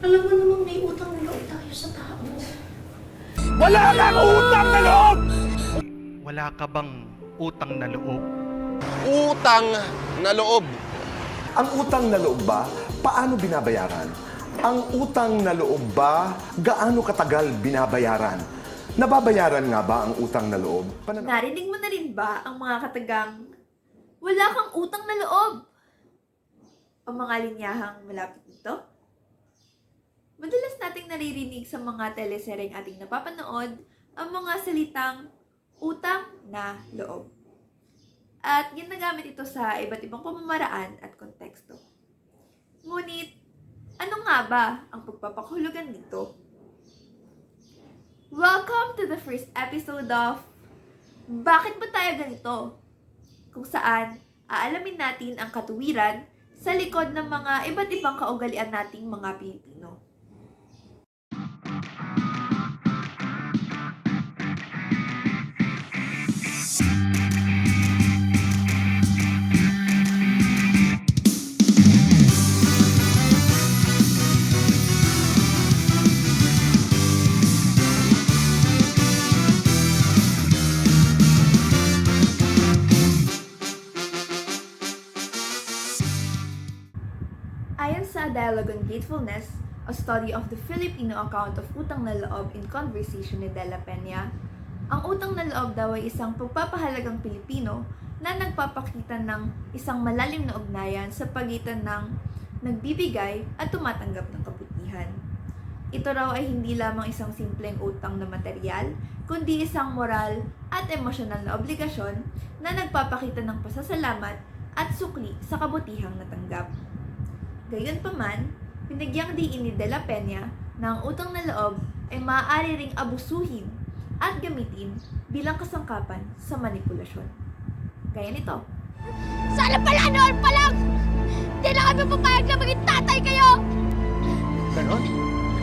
Alam mo namang may utang na loob tayo sa tao. Wala kang utang na loob! Wala ka bang utang na loob? Utang na loob. Ang utang na loob ba, paano binabayaran? Ang utang na loob ba, gaano katagal binabayaran? Nababayaran nga ba ang utang na loob? Narinig mo na rin ba ang mga katagang wala kang utang na loob? O mga linyahang malapit dito? Madalas nating naririnig sa mga teleseryeng ating napapanood ang mga salitang utang na loob. At ginagamit ito sa iba't ibang pamamaraan at konteksto. Ngunit, ano nga ba ang pagpapakahulugan nito? Welcome to the first episode of Bakit ba tayo ganito? Kung saan aalamin natin ang katuwiran sa likod ng mga iba't ibang kaugalian nating mga Pilipino. Ayon sa Dialogue on Gratefulness, a study of the Filipino account of utang na loob in conversation ni Dela Peña, ang utang na loob daw ay isang pagpapahalagang Pilipino na nagpapakita ng isang malalim na ugnayan sa pagitan ng nagbibigay at tumatanggap ng kabutihan. Ito raw ay hindi lamang isang simpleng utang na material, kundi isang moral at emosyonal na obligasyon na nagpapakita ng pasasalamat at sukli sa kabutihang natanggap. Gayunpaman, binagyang diin ni Dela Peña na ang utang na loob ay maaari ring abusuhin at gamitin bilang kasangkapan sa manipulasyon. Gaya nito. Sana pala noon pa lang! Di na kami papayag na maging tatay kayo! Ganon?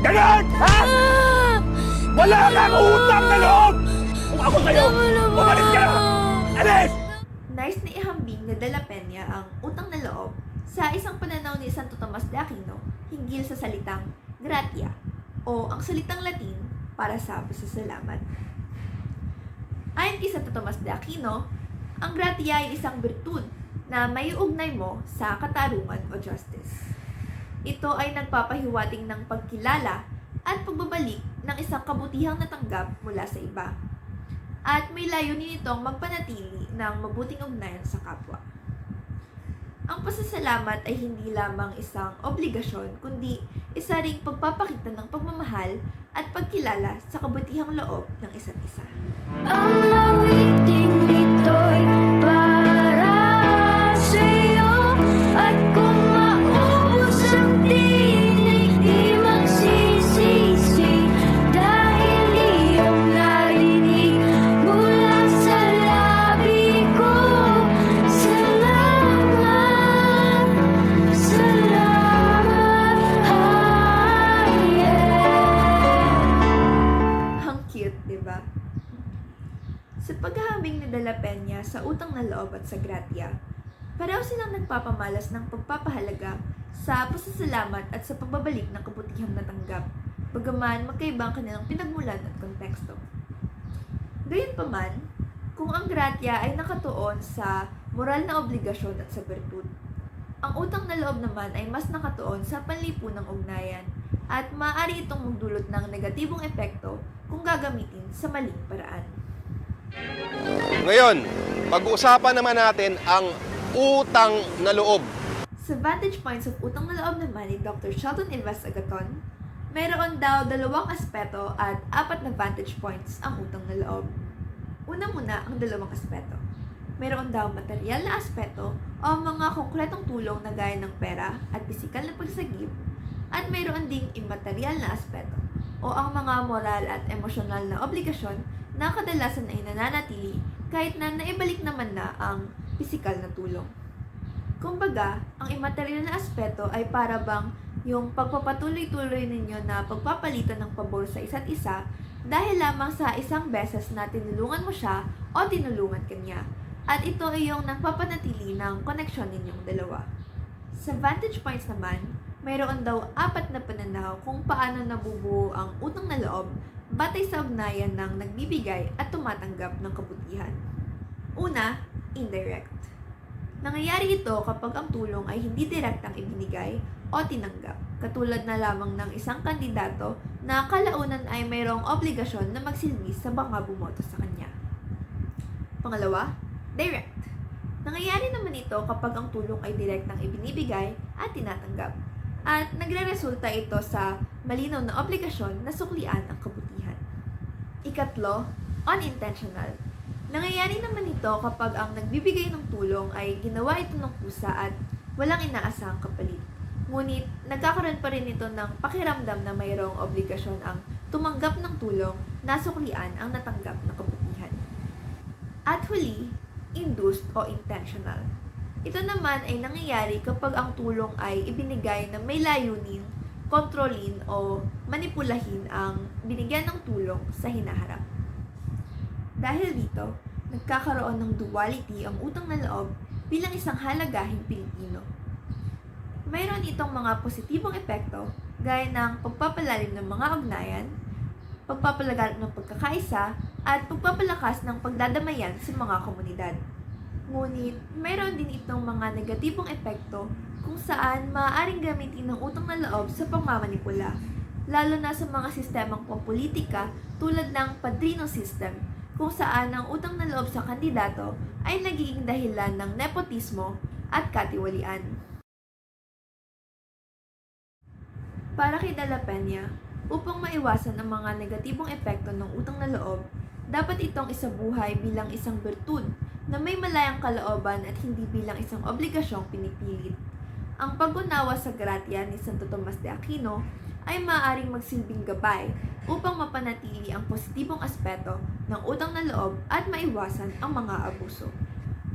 Ganon! Ha? Wala kang utang na loob! Kung ako sa'yo, umalis ka na! Alis! Nais na ihambing ni Dela Peña ang utang na loob sa isang pananaw ni Santo Tomas de Aquino hinggil sa salitang gratia o ang salitang Latin para sa pasasalamat. Ayon kay Santo Tomas de Aquino, ang gratia ay isang birtud na may ugnay mo sa katarungan o justice. Ito ay nagpapahiwating ng pagkilala at pagbabalik ng isang kabutihang natanggap mula sa iba. At may layunin itong magpanatili ng mabuting ugnayan sa kapwa. Ang pasasalamat ay hindi lamang isang obligasyon, kundi isa ring pagpapakita ng pagmamahal at pagkilala sa kabutihang loob ng isa't isa. Ang awiting ito'y para sa'yo. At kung maubos ang tinig, di magsisisi. Dahil iyong narinig mula sa labi ko. Salamat, salamat, Ang cute, di ba? Sa paghahambing ni Dela Peña sa utang na loob at sa gratia, pareho silang nagpapamalas ng pagpapahalaga sa pasasalamat at sa pagbabalik ng kabutihang natanggap, bagaman magkaiba ang kanilang pinagmulan at konteksto. Gayunpaman, kung ang gratia ay nakatuon sa moral na obligasyon at sa bertud, ang utang na loob naman ay mas nakatuon sa panlipunang ugnayan at maaari itong magdulot ng negatibong epekto kung gagamitin sa maling paraan. Ngayon, pag-uusapan naman natin ang utang na loob. Sa vantage points of utang na loob naman ni Dr. Sheldon Ives Agaton, mayroon daw 2 aspeto at 4 na vantage points ang utang na loob. Una muna ang 2 aspeto. Mayroon daw material na aspeto o mga konkretong tulong na gaya ng pera at pisikal na pagsagip, at mayroon ding immaterial na aspeto o ang mga moral at emosyonal na obligasyon na kadalasan ay nananatili kahit na naibalik naman na ang pisikal na tulong. Kumbaga, ang immaterial na aspeto ay para bang yung pagpapatuloy-tuloy ninyo na pagpapalitan ng pabor sa isa't isa dahil lamang sa isang beses na tinulungan mo siya o tinulungan kanya. At ito ay yung nagpapanatili ng koneksyon ninyong dalawa. Sa vantage points naman, mayroon daw 4 na pananaw kung paano nabubuo ang utang na loob batay sa ugnayan ng nagbibigay at tumatanggap ng kabutihan. Una, indirect. Nangyayari ito kapag ang tulong ay hindi direktang ibinigay o tinanggap, katulad na lamang ng isang kandidato na kalaunan ay mayroong obligasyon na magsilbi sa mga bumoto sa kanya. Pangalawa, direct. Nangyayari naman ito kapag ang tulong ay direktang ibinibigay at tinatanggap, at nagre-resulta ito sa malinaw na obligasyon na suklian ang kabutihan. Ikatlo, unintentional. Nangyayari naman ito kapag ang nagbibigay ng tulong ay ginawa ito ng kusa at walang inaasahang kapalit. Ngunit nagkakaroon pa rin ito ng pakiramdam na mayroong obligasyon ang tumanggap ng tulong na suklian ang natanggap na kabutihan. At huli, induced o intentional. Ito naman ay nangyayari kapag ang tulong ay ibinigay na may layunin, kontrolin o manipulahin ang binigyan ng tulong sa hinaharap. Dahil dito, nagkakaroon ng duality ang utang na loob bilang isang halagahing Pilipino. Mayroon itong mga positibong epekto gaya ng pagpapalalim ng mga ugnayan, pagpapalaganap ng pagkakaisa, at pagpapalakas ng pagdadamayan sa mga komunidad. Ngunit, mayroon din itong mga negatibong epekto kung saan maaaring gamitin ng utang na loob sa pagmamanipula, lalo na sa mga sistemang pampolitika tulad ng padrino system, kung saan ang utang na loob sa kandidato ay nagiging dahilan ng nepotismo at katiwalian. Para kay Dela Peña, upang maiwasan ang mga negatibong epekto ng utang na loob, dapat itong isabuhay bilang isang bertud na may malayang kalooban at hindi bilang isang obligasyong pinipilit. Ang pag-unawa sa gratia ni Santo Tomas de Aquino ay maaaring magsilbing gabay upang mapanatili ang positibong aspeto ng utang na loob at maiwasan ang mga abuso.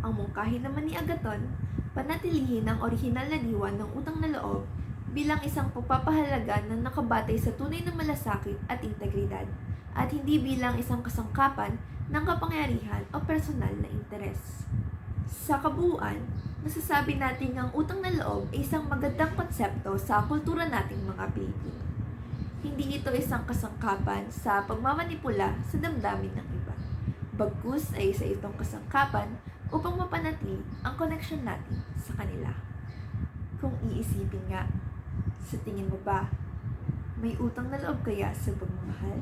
Ang mungkahi naman ni Agaton, panatilihin ang orihinal na diwa ng utang na loob bilang isang pagpapahalaga na nakabatay sa tunay na malasakit at integridad, at hindi bilang isang kasangkapan ng kapangyarihan o personal na interes. Sa kabuuan, masasabi natin ang utang na loob ay isang magandang konsepto sa kultura nating mga Pilipino. Hindi ito isang kasangkapan sa pagmamanipula sa damdamin ng iba. Bagkus ay isa itong kasangkapan upang mapanatili ang koneksyon natin sa kanila. Kung iisipin nga, sa tingin mo ba, may utang na loob kaya sa pagmamahal?